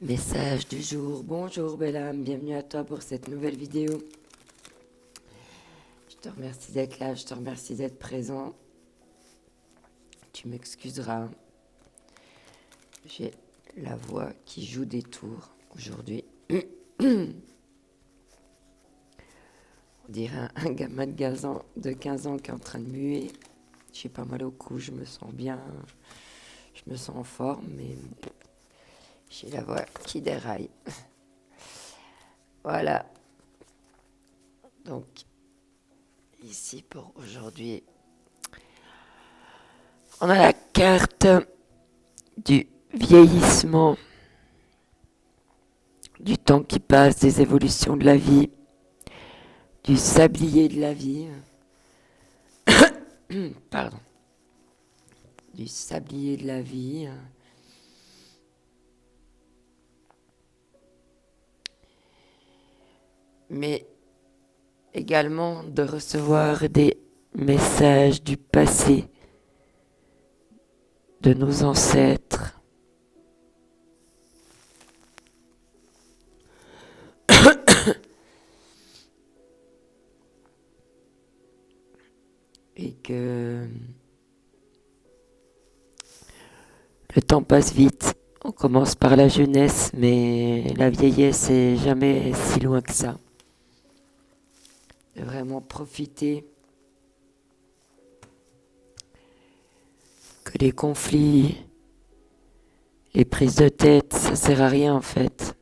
Message du jour. Bonjour belle âme, bienvenue à toi pour cette nouvelle vidéo. Je te remercie d'être là, je te remercie d'être présent. Tu m'excuseras, j'ai la voix qui joue des tours aujourd'hui. On dirait un gamin de 15 ans qui est en train de muer. J'ai pas mal au cou, je me sens bien, je me sens en forme, mais j'ai la voix qui déraille. Voilà. Donc, ici pour aujourd'hui, on a la carte du vieillissement, du temps qui passe, des évolutions de la vie, du sablier de la vie. Pardon. Du sablier de la vie. Mais également de recevoir des messages du passé, de nos ancêtres. Et que le temps passe vite. On commence par la jeunesse, mais la vieillesse est jamais si loin que ça. De vraiment profiter que les conflits, les prises de tête, ça sert à rien en fait.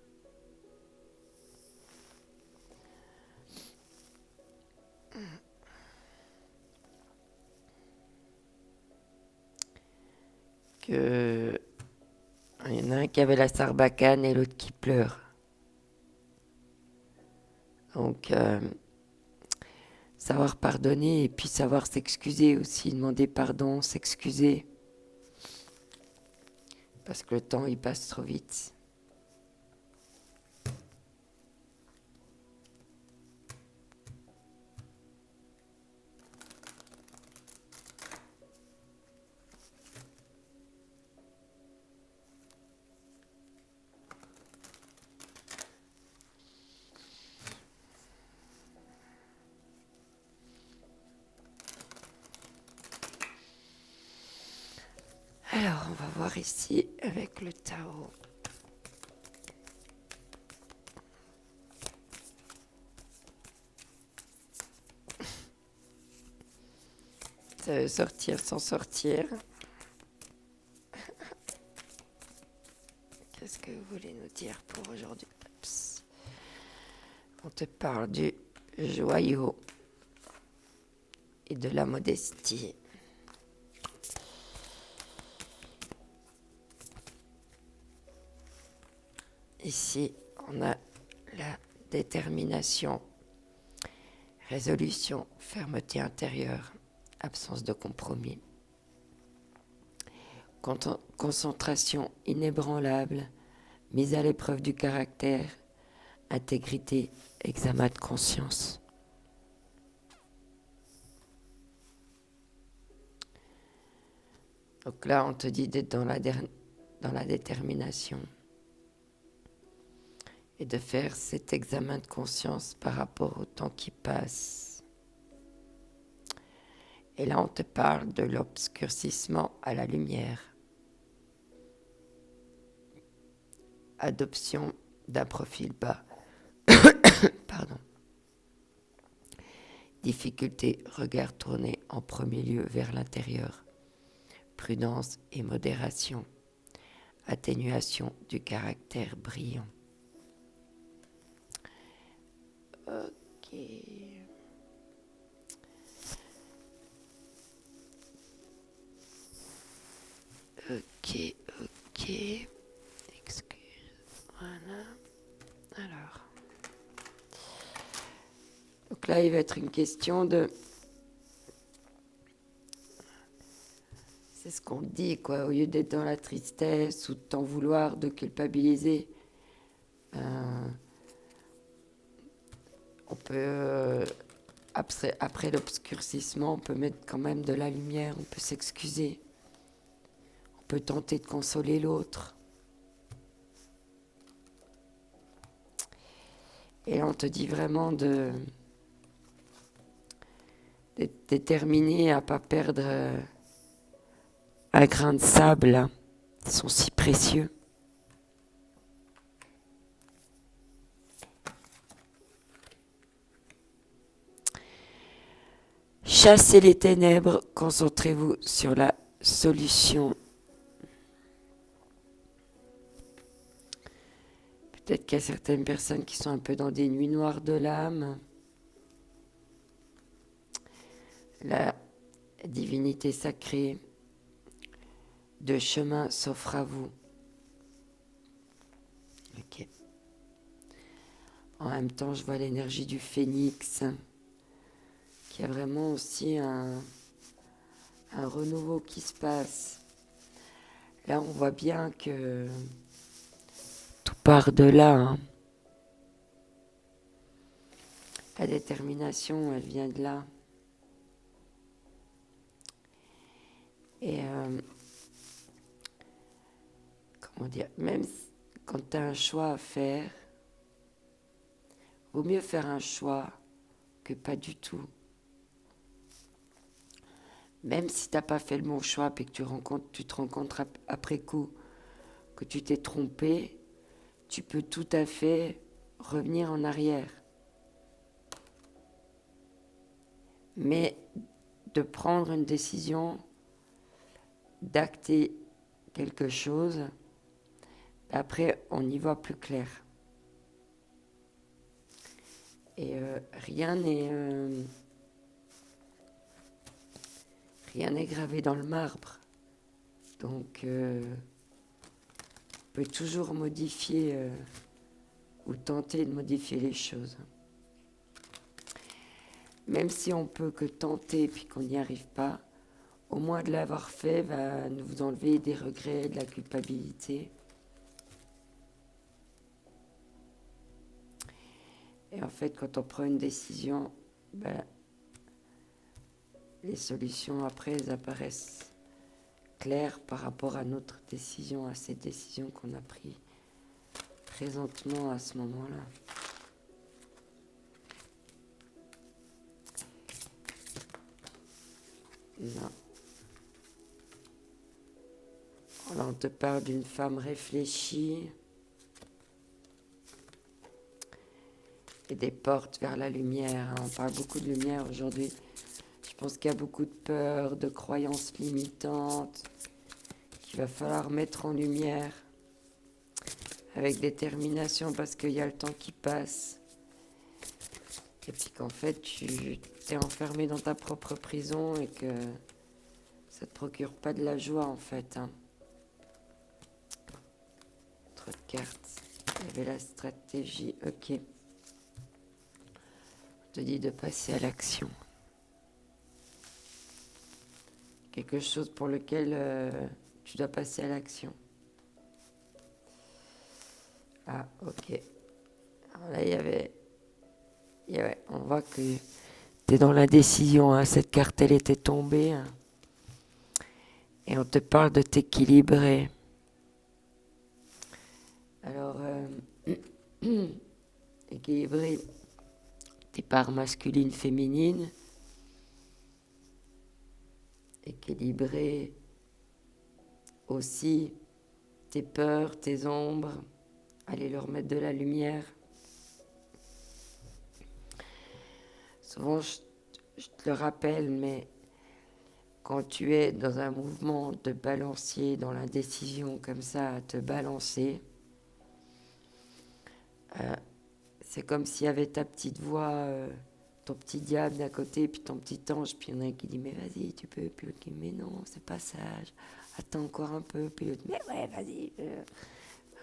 Que il y en a un qui avait la sarbacane et l'autre qui pleure. Donc, savoir pardonner et puis savoir s'excuser aussi, demander pardon, s'excuser. Parce que le temps, il passe trop vite. Alors, on va voir ici avec le Tao. Ça veut sortir sans sortir. Qu'est-ce que vous voulez nous dire pour aujourd'hui? On te parle du joyau et de la modestie. Ici, on a la détermination, résolution, fermeté intérieure, absence de compromis. Concentration inébranlable, mise à l'épreuve du caractère, intégrité, examen de conscience. Donc là, on te dit d'être dans la détermination et de faire cet examen de conscience par rapport au temps qui passe. Et là, on te parle de l'obscurcissement à la lumière. Adoption d'un profil bas. Pardon. Difficulté, regard tourné en premier lieu vers l'intérieur. Prudence et modération. Atténuation du caractère brillant. Ok. Ok. Excuse. Voilà. Alors. Donc là, il va être une question de... C'est ce qu'on dit, quoi. Au lieu d'être dans la tristesse ou de t'en vouloir, de culpabiliser, on peut... Après l'obscurcissement, on peut mettre quand même de la lumière, on peut s'excuser. On peut tenter de consoler l'autre. Et là, on te dit vraiment de déterminer à ne pas perdre un grain de sable, hein. Ils sont si précieux. Chassez les ténèbres, concentrez-vous sur la solution. Peut-être qu'il y a certaines personnes qui sont un peu dans des nuits noires de l'âme. La divinité sacrée de chemin s'offre à vous. Ok. En même temps, je vois l'énergie du phénix, qui a vraiment aussi un renouveau qui se passe. Là, on voit bien que tout part de là, hein. La détermination, elle vient de là. Et comment dire, même quand tu as un choix à faire, vaut mieux faire un choix que pas du tout. Même si tu n'as pas fait le bon choix et que tu te rends compte après coup que tu t'es trompé, tu peux tout à fait revenir en arrière. Mais de prendre une décision, d'acter quelque chose, après on y voit plus clair. Et rien n'est gravé dans le marbre. Donc on peut toujours modifier ou tenter de modifier les choses. Même si on peut que tenter puis qu'on n'y arrive pas, au moins de l'avoir fait va nous enlever des regrets, de la culpabilité. Et en fait, quand on prend une décision, les solutions après elles apparaissent claires par rapport à notre décision, à cette décision qu'on a prise présentement à ce moment-là. Non. Là, on te parle d'une femme réfléchie et des portes vers la lumière. On parle beaucoup de lumière aujourd'hui. Je pense qu'il y a beaucoup de peur, de croyances limitantes qu'il va falloir mettre en lumière avec détermination parce qu'il y a le temps qui passe. Et puis qu'en fait, tu t'es enfermé dans ta propre prison et que ça te procure pas de la joie en fait, hein. Trop de cartes. Il y avait la stratégie. Ok. On te dit de passer à l'action. Quelque chose pour lequel tu dois passer à l'action. Ah, ok. Alors là, il y avait... on voit que tu es dans la décision, hein. Cette carte, elle était tombée, hein. Et on te parle de t'équilibrer. Alors, équilibrer tes parts masculines, féminines. Équilibrer aussi tes peurs, tes ombres. Aller leur mettre de la lumière. Souvent, je te le rappelle, mais quand tu es dans un mouvement de balancier, dans l'indécision comme ça, à te balancer, c'est comme s'il y avait ta petite voix, ton petit diable d'un côté, puis ton petit ange, puis il y en a un qui dit mais vas-y, tu peux, puis l'autre qui dit mais non, c'est pas sage, attends encore un peu, puis l'autre mais ouais, vas-y.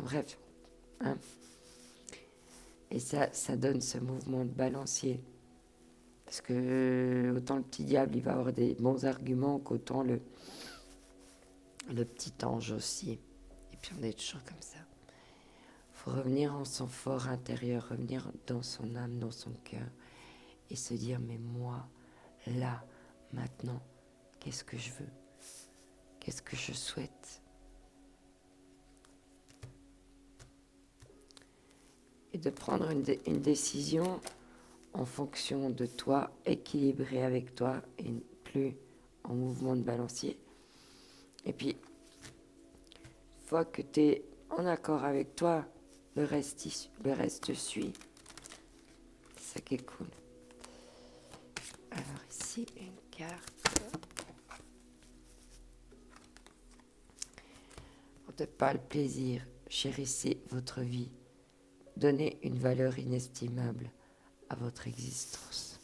Bref, hein. Et ça donne ce mouvement de balancier. Parce que autant le petit diable, il va avoir des bons arguments qu'autant le petit ange aussi. Et puis on est toujours comme ça. Il faut revenir en son fort intérieur, revenir dans son âme, dans son cœur, et se dire, mais moi, là, maintenant, qu'est-ce que je veux? Qu'est-ce que je souhaite? et de prendre une décision en fonction de toi, équilibrée avec toi et plus en mouvement de balancier. Et puis, une fois que tu es en accord avec toi, le reste suit. C'est ça qui est cool. Alors ici, une carte. Pour de pas le plaisir, chérissez votre vie. Donnez une valeur inestimable à votre existence.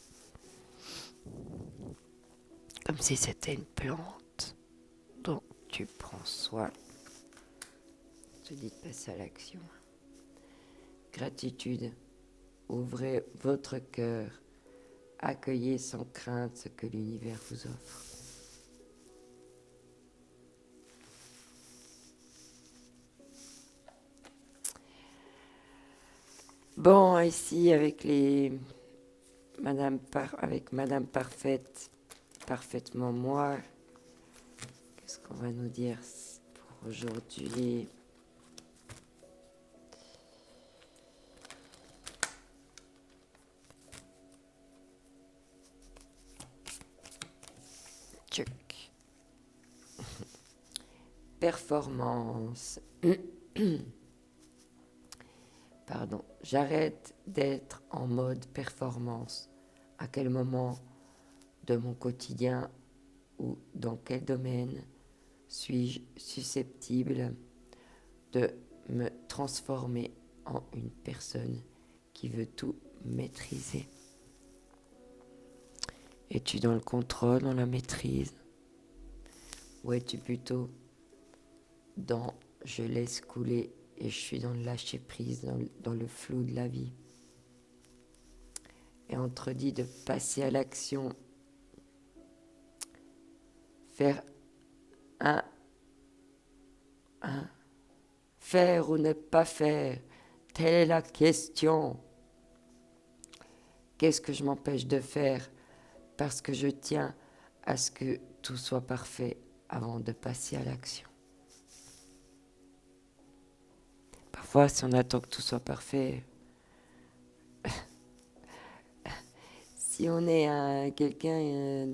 Comme si c'était une plante dont tu prends soin. Je te dis de passer à l'action. Gratitude. Ouvrez votre cœur. Accueillez sans crainte ce que l'univers vous offre. Bon, ici avec Madame Parfaite, parfaitement moi, qu'est-ce qu'on va nous dire pour aujourd'hui? Tchuc. Performance. Pardon, j'arrête d'être en mode performance. À quel moment de mon quotidien ou dans quel domaine suis-je susceptible de me transformer en une personne qui veut tout maîtriser? Es-tu dans le contrôle, dans la maîtrise? Ou es-tu plutôt dans je laisse couler et je suis dans le lâcher prise, dans le flou de la vie? Et on te dit de passer à l'action, faire faire ou ne pas faire, telle est la question. Qu'est-ce que je m'empêche de faire parce que je tiens à ce que tout soit parfait avant de passer à l'action? Parfois, si on attend que tout soit parfait, si on est quelqu'un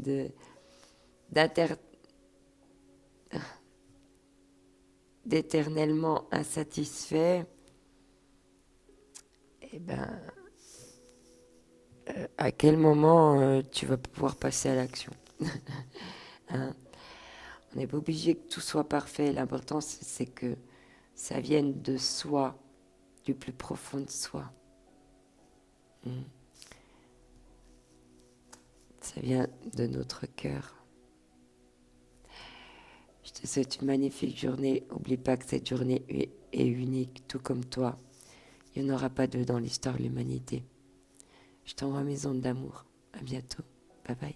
d'éternellement insatisfait, eh ben, à quel moment tu vas pouvoir passer à l'action? Hein? On n'est pas obligé que tout soit parfait. L'important, c'est que ça vienne de soi, du plus profond de soi. Ça vient de notre cœur. Je te souhaite une magnifique journée. N'oublie pas que cette journée est unique, tout comme toi. Il n'y en aura pas deux dans l'histoire de l'humanité. Je t'envoie mes ondes d'amour. À bientôt. Bye bye.